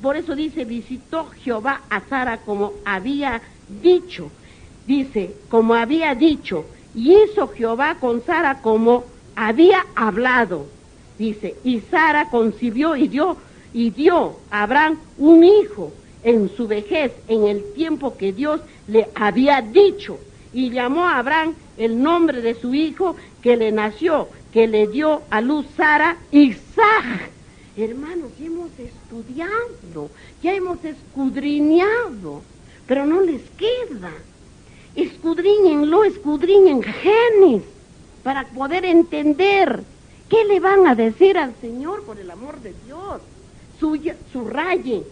por eso dice, visitó Jehová a Sara como había dicho. Dice, como había dicho, y hizo Jehová con Sara como había hablado. Dice, y Sara concibió y dio a Abraham un hijo en su vejez, en el tiempo que Dios le había dicho. Y llamó a Abraham el nombre de su hijo que le nació, que le dio a luz Sara, Isaac. Hermanos, ya hemos estudiado, ya hemos escudriñado, pero no les queda. Escudriñen Génesis, para poder entender qué le van a decir al Señor, por el amor de Dios. Subrayen.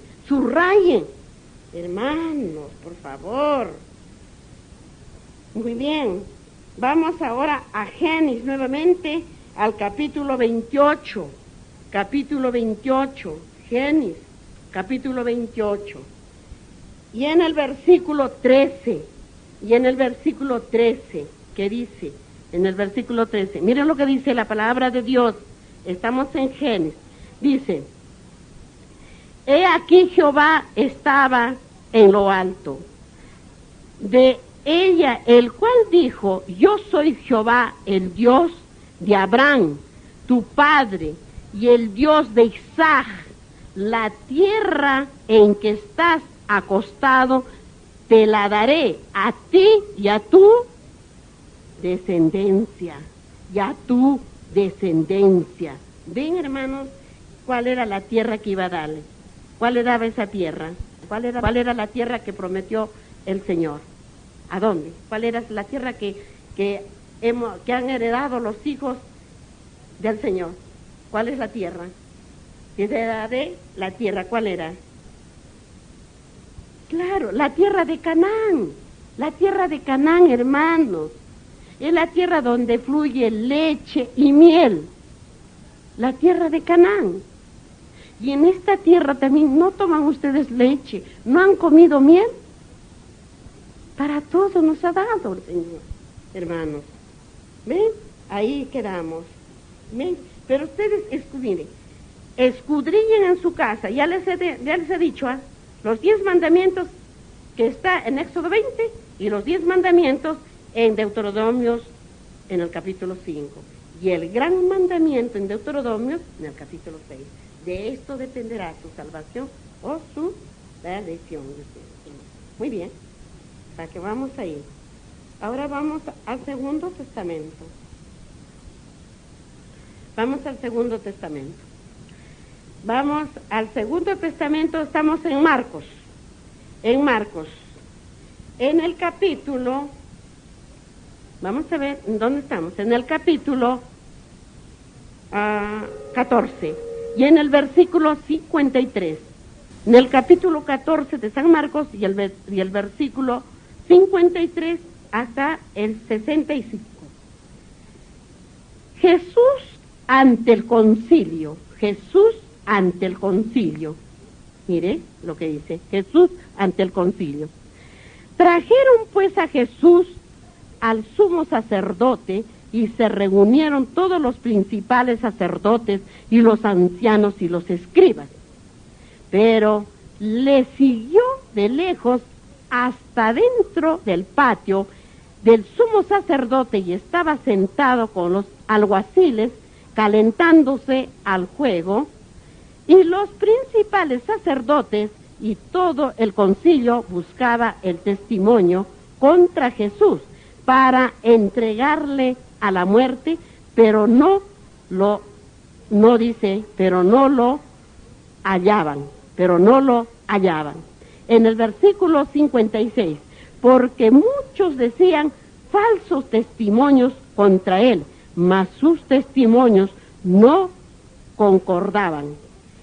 Hermanos, por favor. Muy bien, vamos ahora a Génesis nuevamente, al capítulo 28. Génesis, capítulo 28. Y en el versículo 13, ¿qué dice? En el versículo 13, miren lo que dice la palabra de Dios. Estamos en Génesis. Dice, he aquí Jehová estaba en lo alto de ella, el cual dijo, yo soy Jehová, el Dios de Abraham, tu padre, y el Dios de Isaac. La tierra en que estás acostado te la daré a ti y a tu descendencia. ¿Ven, hermanos, cuál era la tierra que iba a darle? ¿Cuál era esa tierra? ¿Cuál era la tierra que prometió el Señor? ¿A dónde? ¿Cuál era la tierra que han heredado los hijos del Señor? ¿Cuál es la tierra? Que se da de la tierra, ¿cuál era? Claro, la tierra de Canaán. La tierra de Canaán, hermanos. Es la tierra donde fluye leche y miel. La tierra de Canaán. Y en esta tierra también no toman ustedes leche, no han comido miel. Para todo nos ha dado el Señor, hermanos. ¿Ven? Ahí quedamos. ¿Ven? Pero ustedes escudriñen en su casa. Ya les he dicho, los 10 mandamientos que está en Éxodo 20 y los 10 mandamientos en Deuteronomios en el capítulo 5. Y el gran mandamiento en Deuteronomios en el capítulo 6. De esto dependerá su salvación o su perdición. Muy bien. Para que vamos ahí. Ahora vamos al Segundo Testamento. Vamos al Segundo Testamento. Estamos en Marcos. En el capítulo, vamos a ver, ¿dónde estamos? En el capítulo 14 y en el versículo 53. En el capítulo 14 de San Marcos y el versículo 53 hasta el 65. Jesús ante el concilio. Mire lo que dice, Jesús ante el concilio. Trajeron pues a Jesús al sumo sacerdote y se reunieron todos los principales sacerdotes y los ancianos y los escribas. Pero le siguió de lejos hasta dentro del patio del sumo sacerdote y estaba sentado con los alguaciles calentándose al juego, y los principales sacerdotes y todo el concilio buscaba el testimonio contra Jesús para entregarle a la muerte, pero no lo hallaban. En el versículo 56, porque muchos decían falsos testimonios contra él, mas sus testimonios no concordaban.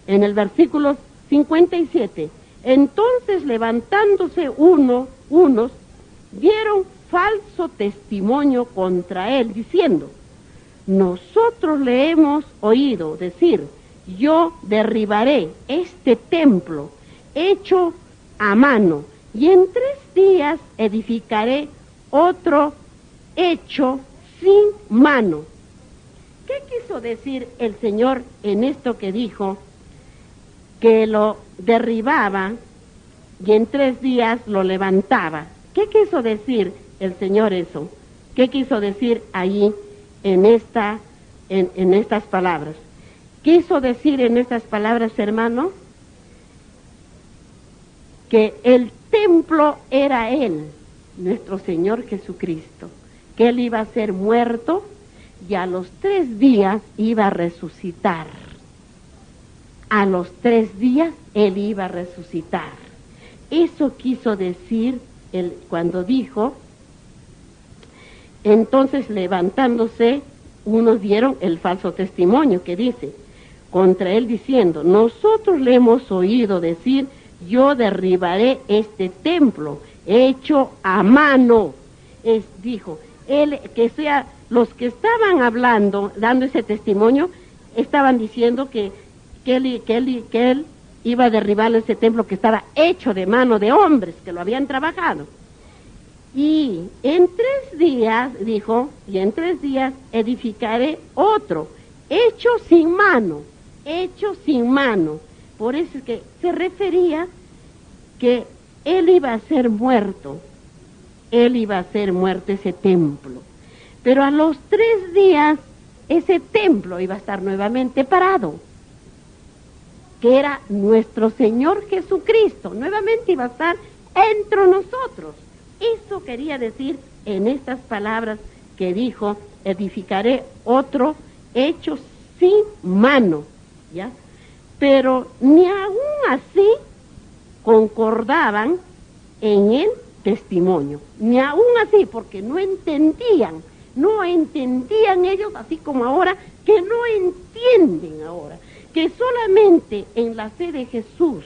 En el versículo 57, entonces levantándose unos, dieron falso testimonio contra él, diciendo, nosotros le hemos oído decir, yo derribaré este templo hecho a mano, y en 3 días edificaré otro hecho sin mano. ¿Qué quiso decir el Señor en esto que dijo? Que lo derribaba y en 3 días lo levantaba. ¿Qué quiso decir el Señor eso? ¿Qué quiso decir ahí en estas palabras? Quiso decir en estas palabras, hermano, que el templo era Él, nuestro Señor Jesucristo, que Él iba a ser muerto y a los 3 días iba a resucitar. A los 3 días Él iba a resucitar. Eso quiso decir él cuando dijo, entonces levantándose, unos dieron el falso testimonio que dice, contra él diciendo, nosotros le hemos oído decir, yo derribaré este templo hecho a mano. Dijo, él, que sea, los que estaban hablando, dando ese testimonio, estaban diciendo que él iba a derribar ese templo que estaba hecho de mano de hombres que lo habían trabajado. Y en 3 días, dijo, y en 3 días edificaré otro, hecho sin mano. Por eso es que se refería que él iba a ser muerto ese templo. Pero a los 3 días ese templo iba a estar nuevamente parado, que era nuestro Señor Jesucristo, nuevamente iba a estar entre nosotros. Eso quería decir en estas palabras que dijo, edificaré otro hecho sin mano, ¿ya? Pero ni aún así concordaban en el testimonio, ni aún así, porque no entendían ellos, así como ahora, que no entienden ahora, que solamente en la fe de Jesús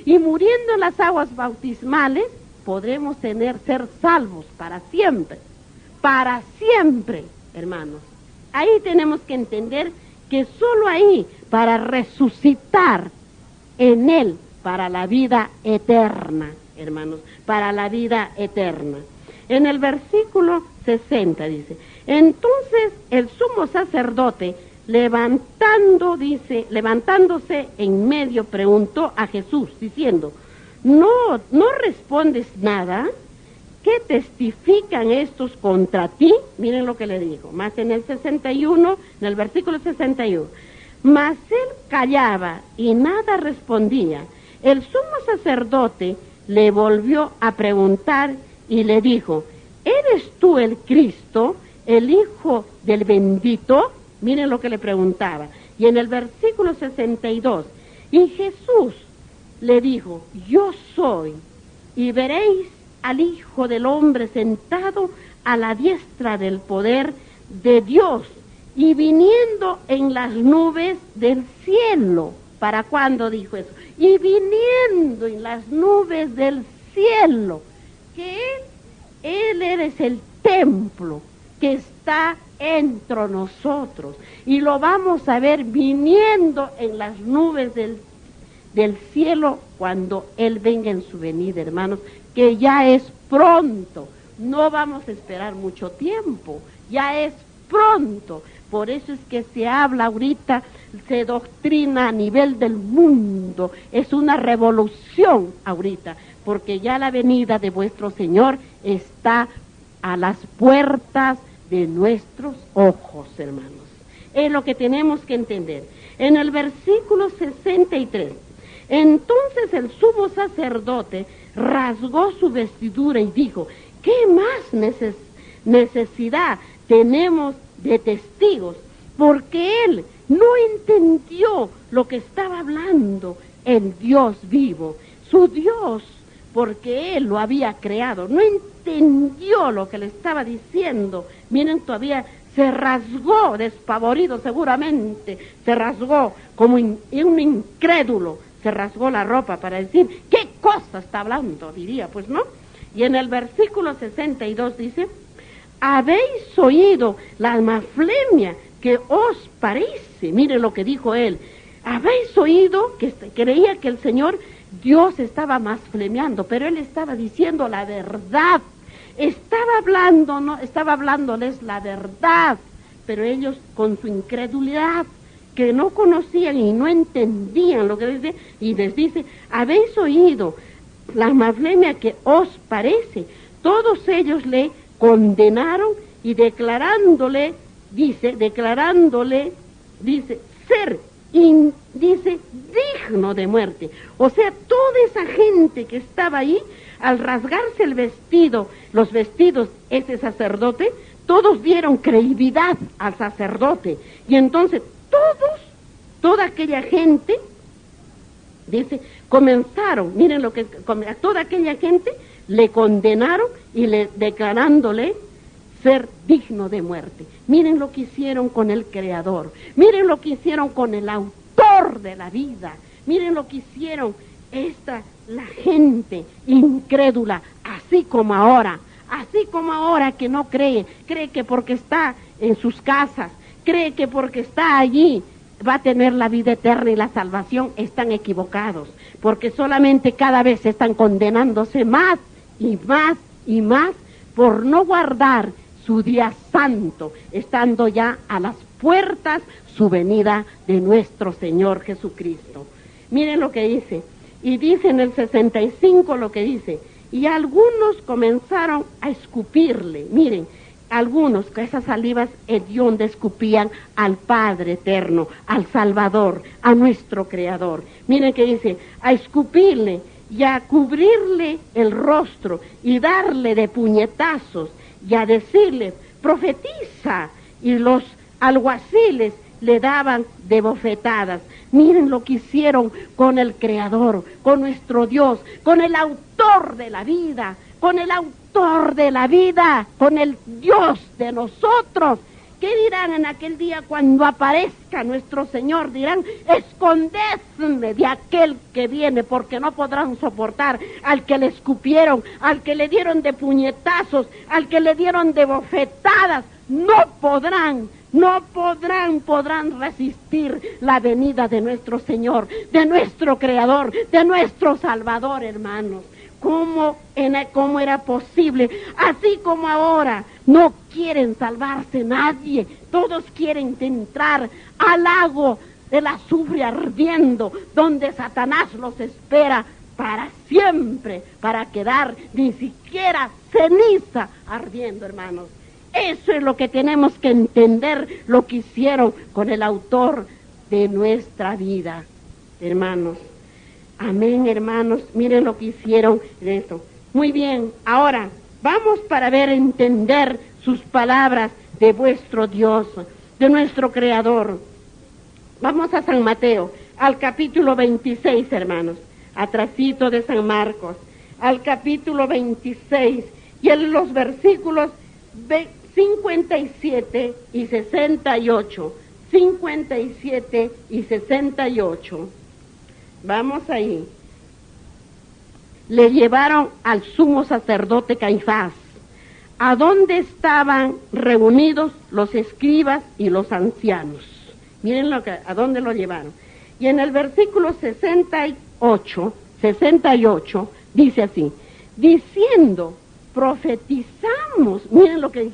y muriendo en las aguas bautismales podremos ser salvos para siempre, hermanos. Ahí tenemos que entender que solo ahí, para resucitar en Él, para la vida eterna, hermanos, para la vida eterna. En el versículo 60 dice, entonces el sumo sacerdote, levantándose en medio, preguntó a Jesús, diciendo, ¿no respondes nada? ¿Qué testifican estos contra ti? Miren lo que le dijo, más en el 61, en el versículo 61. Mas él callaba y nada respondía. El sumo sacerdote le volvió a preguntar y le dijo, ¿eres tú el Cristo, el Hijo del Bendito? Miren lo que le preguntaba. Y en el versículo 62, y Jesús le dijo, yo soy, y veréis al Hijo del Hombre sentado a la diestra del poder de Dios, y viniendo en las nubes del cielo. ¿Para cuándo dijo eso? Y viniendo en las nubes del cielo, que Él es el templo que está entre nosotros, y lo vamos a ver viniendo en las nubes del cielo cuando Él venga en su venida, hermanos, que ya es pronto, no vamos a esperar mucho tiempo, ya es pronto. Por eso es que se habla ahorita, se doctrina a nivel del mundo, es una revolución ahorita, porque ya la venida de vuestro Señor está a las puertas de nuestros ojos, hermanos. Es lo que tenemos que entender. En el versículo 63, entonces el sumo sacerdote rasgó su vestidura y dijo, ¿qué más necesidad tenemos de testigos? Porque él no entendió lo que estaba hablando el Dios vivo, su Dios, porque él lo había creado, no entendió lo que le estaba diciendo. Miren, todavía se rasgó, despavorido seguramente, se rasgó como un incrédulo, se rasgó la ropa para decir, ¿qué cosa está hablando? Diría, pues no. Y en el versículo 62 dice, ¿habéis oído la blasfemia que os parece? Mire lo que dijo él. ¿Habéis oído que creía que el Señor Dios estaba blasfemiando? Pero él estaba diciendo la verdad. Estaba hablándoles la verdad. Pero ellos con su incredulidad que no conocían y no entendían lo que decía, y les dice, habéis oído la blasfemia que os parece. Todos ellos le condenaron y declarándole, dice, ser, dice, digno de muerte. O sea, toda esa gente que estaba ahí, al rasgarse el vestido, los vestidos, ese sacerdote, todos dieron credibilidad al sacerdote. Y entonces toda aquella gente, dice, comenzaron, miren lo que, a toda aquella gente le condenaron y le declarándole ser digno de muerte. Miren lo que hicieron con el Creador, miren lo que hicieron con el autor de la vida, miren lo que hicieron la gente incrédula, así como ahora que no cree que porque está en sus casas, cree que porque está allí va a tener la vida eterna y la salvación. Están equivocados, porque solamente cada vez están condenándose más y más y más por no guardar su día santo, estando ya a las puertas su venida de nuestro Señor Jesucristo. Miren lo que dice, y dice en el 65 lo que dice, y algunos comenzaron a escupirle, miren, algunos que esas salivas hediondas escupían al Padre eterno, al Salvador, a nuestro Creador. Miren que dice, a escupirle y a cubrirle el rostro y darle de puñetazos y a decirle, profetiza, y los alguaciles le daban de bofetadas. Miren lo que hicieron con el Creador, con nuestro Dios, con el autor de la vida, con el Dios de nosotros. ¿Qué dirán en aquel día cuando aparezca nuestro Señor? Dirán, escondedme de aquel que viene, porque no podrán soportar al que le escupieron, al que le dieron de puñetazos, al que le dieron de bofetadas. No podrán resistir la venida de nuestro Señor, de nuestro Creador, de nuestro Salvador, hermanos. ¿Cómo era posible? Así como ahora no quieren salvarse nadie, todos quieren entrar al lago del azufre ardiendo, donde Satanás los espera para siempre, para quedar ni siquiera ceniza ardiendo, hermanos. Eso es lo que tenemos que entender, lo que hicieron con el autor de nuestra vida, hermanos. Amén, hermanos, miren lo que hicieron de eso. Muy bien, ahora vamos para entender sus palabras de vuestro Dios, de nuestro Creador. Vamos a San Mateo, al capítulo 26, hermanos, atrasito de San Marcos, al capítulo 26, y en los versículos 57 y 68, 57 y 68. Vamos ahí. Le llevaron al sumo sacerdote Caifás, a donde estaban reunidos los escribas y los ancianos. Miren a dónde lo llevaron. Y en el versículo 68, dice así, diciendo, profetizamos, miren lo que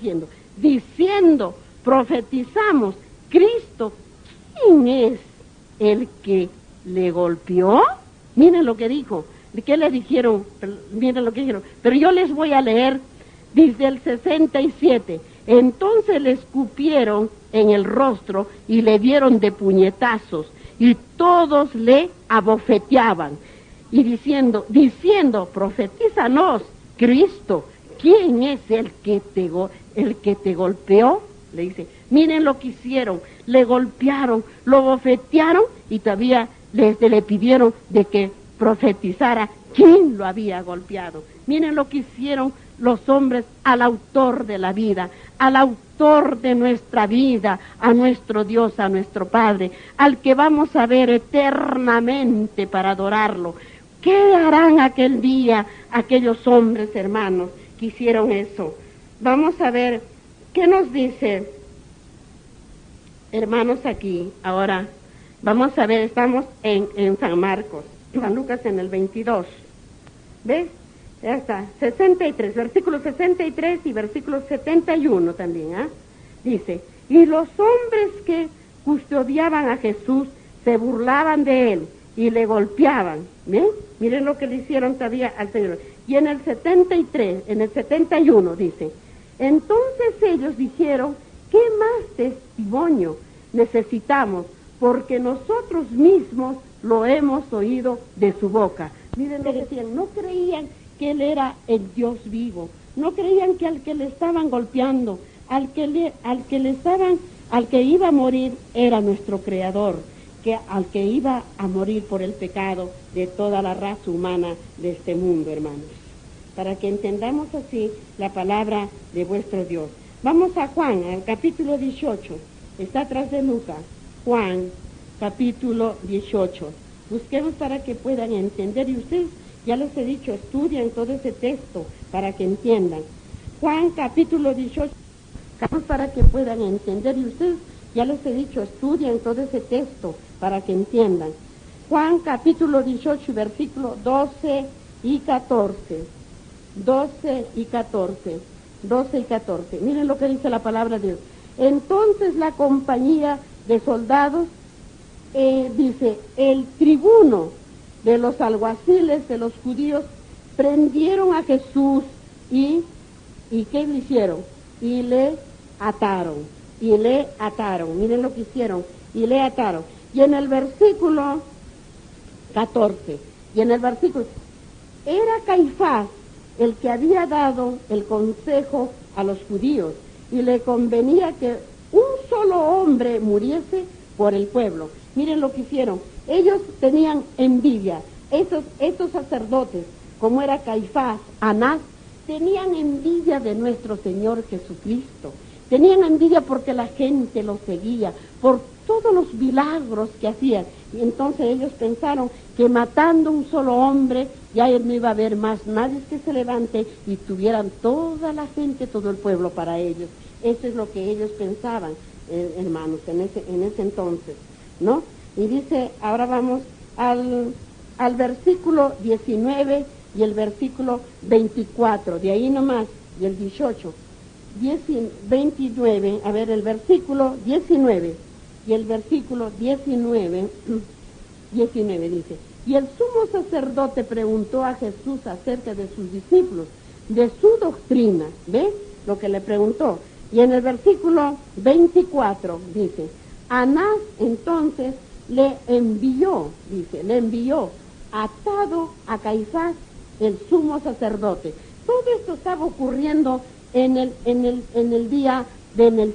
diciendo, profetizamos, Cristo, ¿quién es el que le golpeó? Miren lo que dijo. ¿Qué le dijeron? Miren lo que dijeron. Pero yo les voy a leer desde el 67. Entonces le escupieron en el rostro y le dieron de puñetazos, y todos le abofeteaban, y diciendo, profetízanos, Cristo, ¿quién es el que te golpeó? Le dice, miren lo que hicieron, le golpearon, lo bofetearon, y todavía le pidieron de que profetizara quién lo había golpeado. Miren lo que hicieron los hombres al autor de la vida, al autor de nuestra vida, a nuestro Dios, a nuestro Padre, al que vamos a ver eternamente para adorarlo. ¿Qué harán aquel día aquellos hombres, hermanos, que hicieron eso? Vamos a ver qué nos dice, hermanos, aquí. Ahora vamos a ver, estamos en San Marcos, San Lucas en el 22. ¿Ves? Ya está, 63, versículo 63 y versículo 71 también, ¿ah? Dice, y los hombres custodiaban a Jesús se burlaban de él y le golpeaban. ¿Ven? Miren lo que le hicieron todavía al Señor. Y en el 73, en el 71 dice, entonces ellos dijeron, ¿qué más testimonio necesitamos? Porque nosotros mismos lo hemos oído de su boca. Miren lo que decían, no creían que él era el Dios vivo, no creían que al que le estaban golpeando, al que iba a morir era nuestro Creador, que al que iba a morir por el pecado de toda la raza humana de este mundo, hermanos. Para que entendamos así la palabra de vuestro Dios. Vamos a Juan, al capítulo 18, está atrás de Lucas. Juan, capítulo 18. Busquemos para que puedan entender, y ustedes, ya les he dicho, estudian todo ese texto para que entiendan. Juan, capítulo 18, para que puedan entender, y ustedes, ya les he dicho, estudian todo ese texto para que entiendan. Juan, capítulo 18, versículo 12 y 14. 12 y 14. 12 y 14. Miren lo que dice la palabra de Dios. Entonces la compañía de soldados, dice, el tribuno de los alguaciles de los judíos prendieron a Jesús y ¿qué le hicieron? Y le ataron. Miren lo que hicieron. Y le ataron. Y en el versículo 14, era Caifás el que había dado el consejo a los judíos, y le convenía que un solo hombre muriese por el pueblo. Miren lo que hicieron. Ellos tenían envidia. Estos sacerdotes, como era Caifás, Anás, tenían envidia de nuestro Señor Jesucristo. Tenían envidia porque la gente lo seguía, por todos los milagros que hacían. Y entonces ellos pensaron que matando un solo hombre, ya no iba a haber más nadie que se levante y tuvieran toda la gente, todo el pueblo para ellos. Eso es lo que ellos pensaban, hermanos, en ese entonces, ¿no? Y dice, ahora vamos al versículo 19 y el versículo 24, de ahí nomás, y el 18. 29, a ver, el versículo 19 y el versículo 19 dice, y el sumo sacerdote preguntó a Jesús acerca de sus discípulos, de su doctrina. ¿Ves lo que le preguntó? Y en el versículo 24 dice, Anás entonces le envió atado a Caifás, el sumo sacerdote. Todo esto estaba ocurriendo en el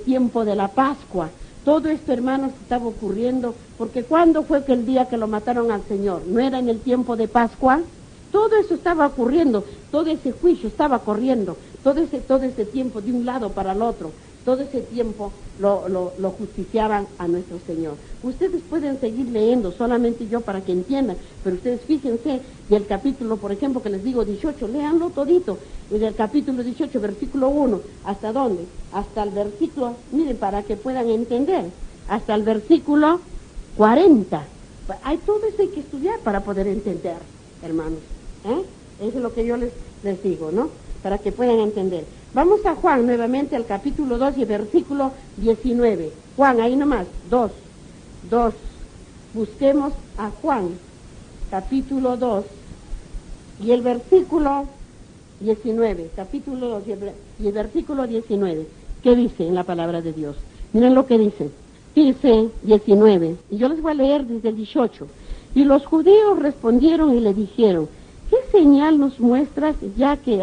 tiempo de la Pascua. Todo esto, hermanos, estaba ocurriendo, porque ¿cuándo fue que el día que lo mataron al Señor? ¿No era en el tiempo de Pascua? Todo eso estaba ocurriendo, todo ese juicio estaba corriendo, todo ese tiempo de un lado para el otro, todo ese tiempo lo justiciaban a nuestro Señor. Ustedes pueden seguir leyendo, solamente yo para que entiendan, pero ustedes fíjense del capítulo, por ejemplo, que les digo 18, léanlo todito, y del capítulo 18, versículo 1, ¿hasta dónde? Hasta el versículo, miren, para que puedan entender, hasta el versículo 40. Hay todo eso hay que estudiar para poder entender, hermanos. Eso es lo que yo les digo, ¿no? Para que puedan entender. Vamos a Juan nuevamente, al capítulo 2 y el versículo 19. Juan, ahí nomás, 2. Busquemos a Juan, capítulo 2 y el versículo 19. Capítulo 2 y el versículo 19. ¿Qué dice en la palabra de Dios? Miren lo que dice. Dice 19, y yo les voy a leer desde el 18. Y los judíos respondieron y le dijeron, ¿qué señal nos muestras ya que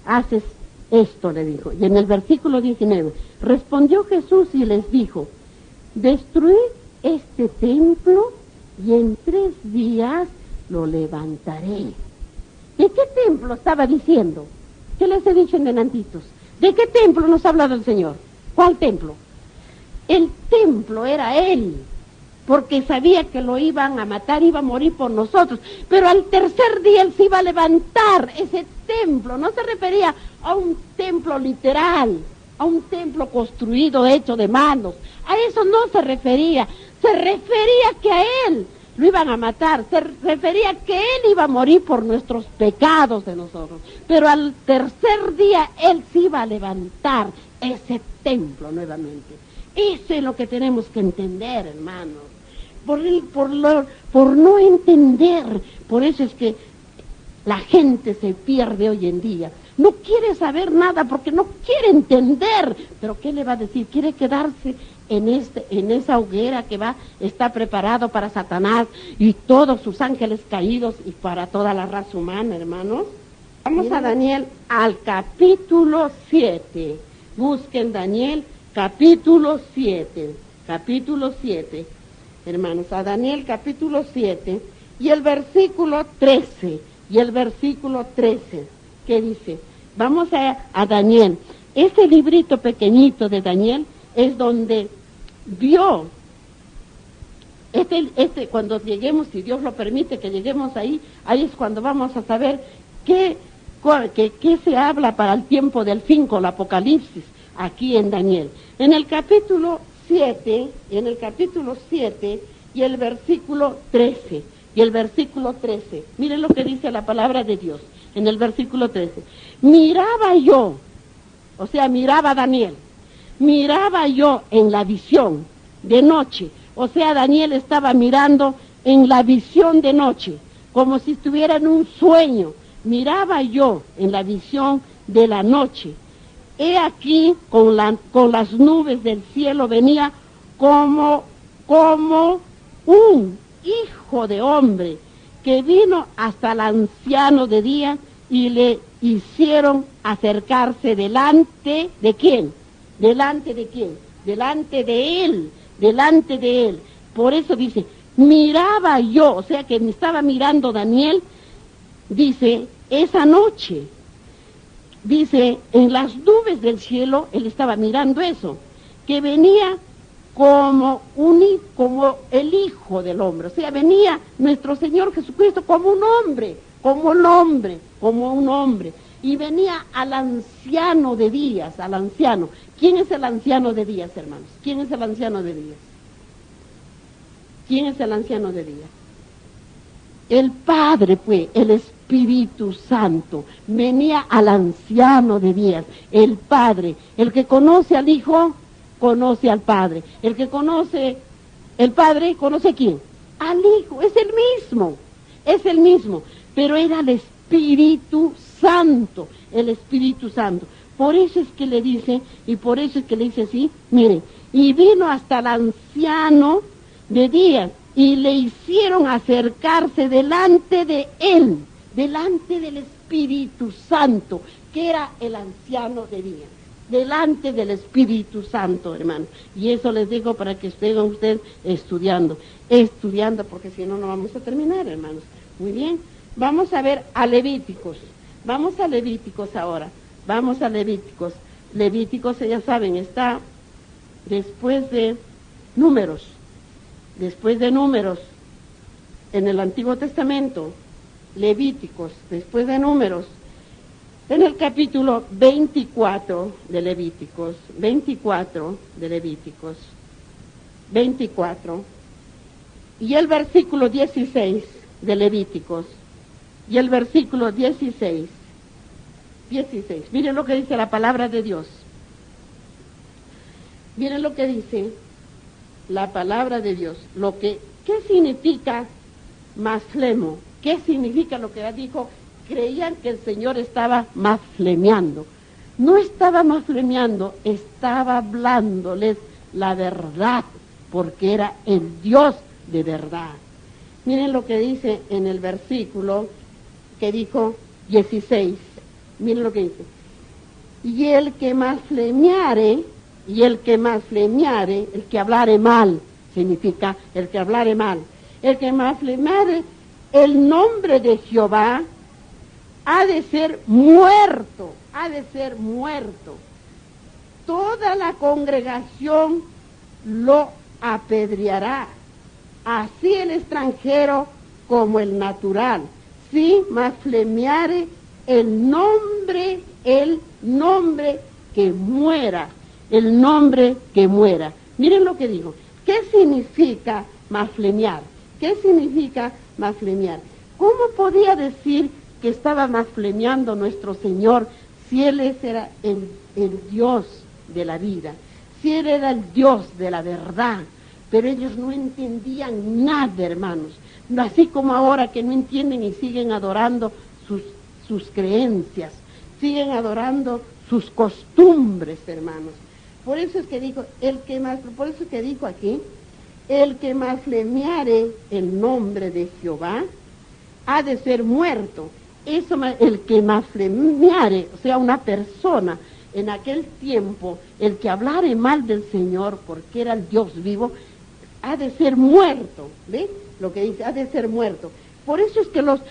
haces esto? Le dijo. Y en el versículo 19, respondió Jesús y les dijo, destruid este templo y en 3 días lo levantaré. ¿De qué templo estaba diciendo? ¿Qué les he dicho en delantitos? ¿De qué templo nos ha hablado el Señor? ¿Cuál templo? El templo era Él, porque sabía que lo iban a matar, iba a morir por nosotros, pero al tercer día Él se iba a levantar. Ese templo no se refería a un templo literal, a un templo construido, hecho de manos, a eso no se refería que a Él lo iban a matar, se refería que Él iba a morir por nuestros pecados de nosotros, pero al tercer día Él se iba a levantar ese templo nuevamente. Eso es lo que tenemos que entender, hermanos. Por no entender, por eso es que la gente se pierde hoy en día. No quiere saber nada porque no quiere entender. Pero ¿qué le va a decir? Quiere quedarse en esa hoguera que está preparado para Satanás y todos sus ángeles caídos y para toda la raza humana, hermanos. Vamos a Daniel al capítulo 7. Busquen Daniel capítulo 7. Capítulo 7. Hermanos, a Daniel capítulo 7 y el versículo 13. Y el versículo 13, ¿qué dice? Vamos a Daniel. Ese librito pequeñito de Daniel es donde vio, cuando lleguemos, si Dios lo permite que lleguemos ahí es cuando vamos a saber qué se habla para el tiempo del fin con el Apocalipsis, aquí en Daniel. En el capítulo 7 y el versículo 13. Y el versículo 13, miren lo que dice la palabra de Dios, en el versículo 13. Miraba yo, o sea, miraba Daniel, miraba yo en la visión de noche, o sea, Daniel estaba mirando en la visión de noche, como si estuviera en un sueño. Miraba yo en la visión de la noche. He aquí, con las nubes del cielo venía como un hijo de hombre, que vino hasta el anciano de día y le hicieron acercarse delante de quién, delante de quién, delante de él. Por eso dice, miraba yo, o sea que me estaba mirando Daniel, dice, esa noche, dice, en las nubes del cielo, él estaba mirando eso, que venía como el Hijo del Hombre, o sea, venía nuestro Señor Jesucristo como un hombre, y venía al anciano de días, al anciano. ¿Quién es el anciano de días, hermanos? ¿Quién es el anciano de días? ¿Quién es el anciano de días? El Padre, pues, el Espíritu Santo, venía al anciano de días, el Padre, el que conoce al Hijo, conoce al Padre. El que conoce el Padre, ¿conoce a quién? Al Hijo, es el mismo, pero era el Espíritu Santo, Por eso es que le dice, así, miren, y vino hasta el anciano de días, y le hicieron acercarse delante de él, delante del Espíritu Santo, que era el anciano de días. Delante del Espíritu Santo, hermano. Y eso les digo para que estén ustedes estudiando, porque si no, no vamos a terminar, hermanos. Muy bien, vamos a ver a Levíticos. Vamos a Levíticos ahora. Levíticos, ya saben, está después de Números. En el Antiguo Testamento, Levíticos, después de Números. En el capítulo 24 de Levíticos, 24, y el versículo 16 de Levíticos, y el versículo 16, miren lo que dice la palabra de Dios, miren lo que dice la palabra de Dios, ¿qué significa masflemo? ¿Qué significa lo que dijo? Creían que el Señor estaba masflemeando. No estaba masflemeando, estaba hablándoles la verdad, porque era el Dios de verdad. Miren lo que dice en el versículo que dijo 16. Miren lo que dice. Y el que masflemeare, el que hablare mal, significa el que hablare mal. El que masflemeare el nombre de Jehová, ha de ser muerto. Toda la congregación lo apedreará, así el extranjero como el natural. Si masflemeare el nombre que muera, Miren lo que digo. ¿Qué significa masflemear? ¿Cómo podía decir que estaba masflemeando nuestro Señor si Él era el Dios de la vida? si Él era el Dios de la verdad, pero ellos no entendían nada, hermanos, así como ahora que no entienden y siguen adorando sus creencias, siguen adorando sus costumbres, hermanos. Por eso es que digo, por eso es que dijo aquí, el que blasfemiare el nombre de Jehová ha de ser muerto. El que blasfemiare, o sea, una persona, en aquel tiempo, el que hablare mal del Señor, porque era el Dios vivo, ha de ser muerto. ¿Ve? Lo que dice, ha de ser muerto. Por eso es que los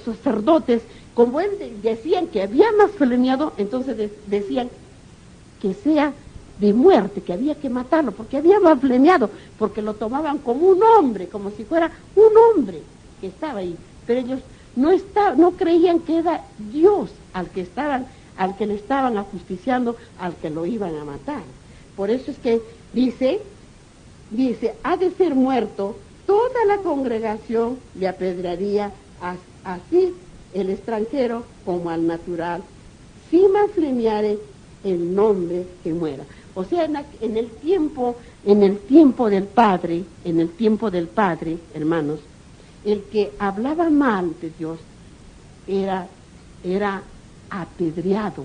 sacerdotes, como él decían que había blasfemiado, entonces decían que sea de muerte, que había que matarlo, porque había blasfemiado, porque lo tomaban como un hombre, como si fuera un hombre que estaba ahí. Pero ellos no creían que era Dios al que le estaban ajusticiando, al que lo iban a matar. Por eso es que dice, ha de ser muerto, toda la congregación le apedrearía, así el extranjero como al natural, si blasfemiare el nombre que muera. O sea, en el tiempo del Padre, hermanos, el que hablaba mal de Dios era apedreado.